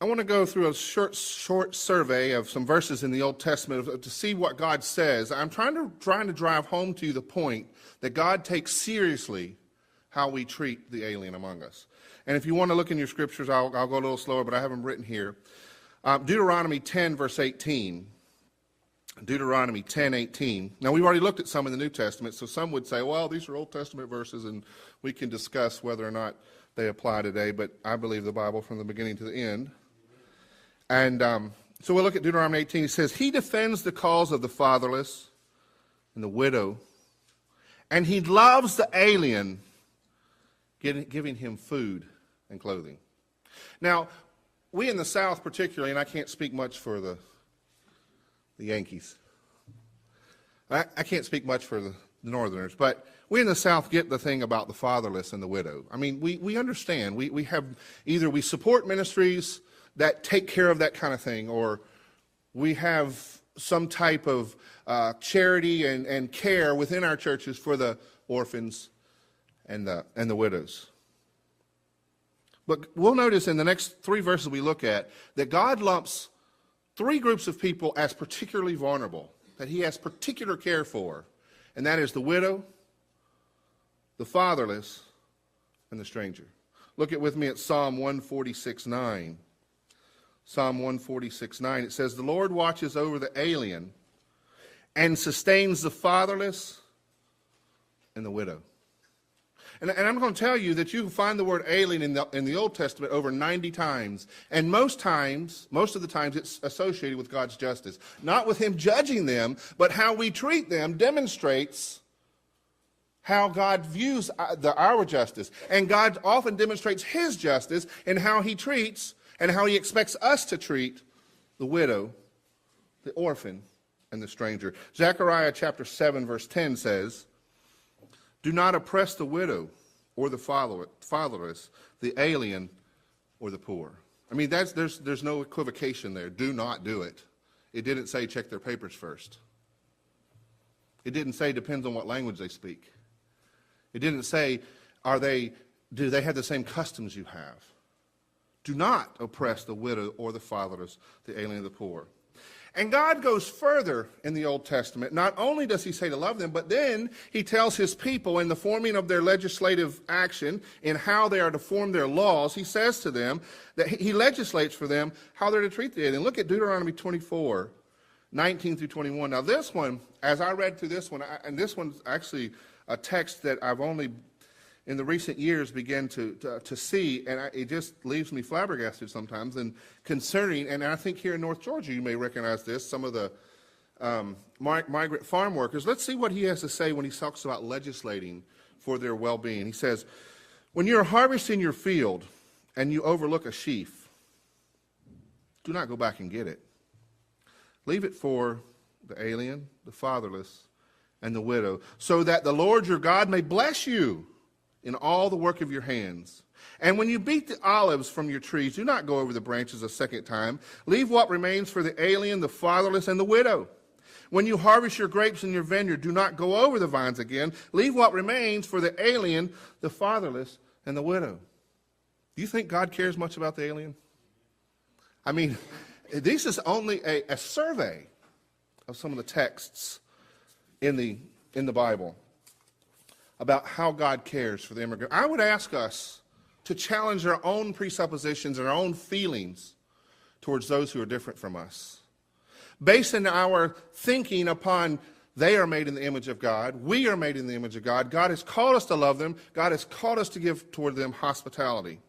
I want to go through a short survey of some verses in the Old Testament to see what God says. I'm trying to drive home to you the point that God takes seriously how we treat the alien among us. And if you want to look in your scriptures, I'll go a little slower, but I have them written here. Deuteronomy 10, verse 18. Deuteronomy 10:18. Now, we've already looked at some in the New Testament, so some would say, well, these are Old Testament verses, and we can discuss whether or not they apply today, but I believe the Bible from the beginning to the end. And so we'll look at Deuteronomy 18. It says, he defends the cause of the fatherless and the widow, and he loves the alien, giving him food and clothing. Now, we in the South particularly, and I can't speak much for the Yankees. I can't speak much for the Northerners, but we in the South get the thing about the fatherless and the widow. I mean, we understand. We have either we support ministries that take care of that kind of thing, or we have some type of charity and care within our churches for the orphans and the widows. But we'll notice in the next three verses we look at that God lumps three groups of people as particularly vulnerable, that he has particular care for, and that is the widow, the fatherless, and the stranger. Look with me at Psalm 146:9. Psalm 146:9, it says, the Lord watches over the alien and sustains the fatherless and the widow. And I'm going to tell you that you can find the word alien in the Old Testament over 90 times. And most of the times, it's associated with God's justice. Not with him judging them, but how we treat them demonstrates how God views our justice. And God often demonstrates his justice in how he treats and how he expects us to treat the widow, the orphan, and the stranger. Zechariah chapter 7, verse 10 says, do not oppress the widow or the fatherless, the alien or the poor. I mean, there's no equivocation there. Do not do it. It didn't say check their papers first. It didn't say depends on what language they speak. It didn't say do they have the same customs you have. Do not oppress the widow or the fatherless, the alien or the poor. And God goes further in the Old Testament. Not only does he say to love them, but then he tells his people in the forming of their legislative action, in how they are to form their laws, he says to them that he legislates for them how they're to treat the alien. Look at Deuteronomy 24:19 through 21. Now this one, as I read through this one, and this one's actually a text that I've only in the recent years began to see, and it just leaves me flabbergasted sometimes, and concerning, and I think here in North Georgia you may recognize this, some of the migrant farm workers. Let's see what he has to say when he talks about legislating for their well-being. He says, when you're harvesting your field and you overlook a sheaf, do not go back and get it. Leave it for the alien, the fatherless, and the widow, so that the Lord your God may bless you in all the work of your hands. And when you beat the olives from your trees, do not go over the branches a second time. Leave what remains for the alien, the fatherless, and the widow. When you harvest your grapes in your vineyard, do not go over the vines again. Leave what remains for the alien, the fatherless, and the widow. Do you think God cares much about the alien? I mean, this is only a survey of some of the texts in the Bible about how God cares for the immigrant. I would ask us to challenge our own presuppositions and our own feelings towards those who are different from us. Based on our thinking upon they are made in the image of God, we are made in the image of God, God has called us to love them, God has called us to give toward them hospitality.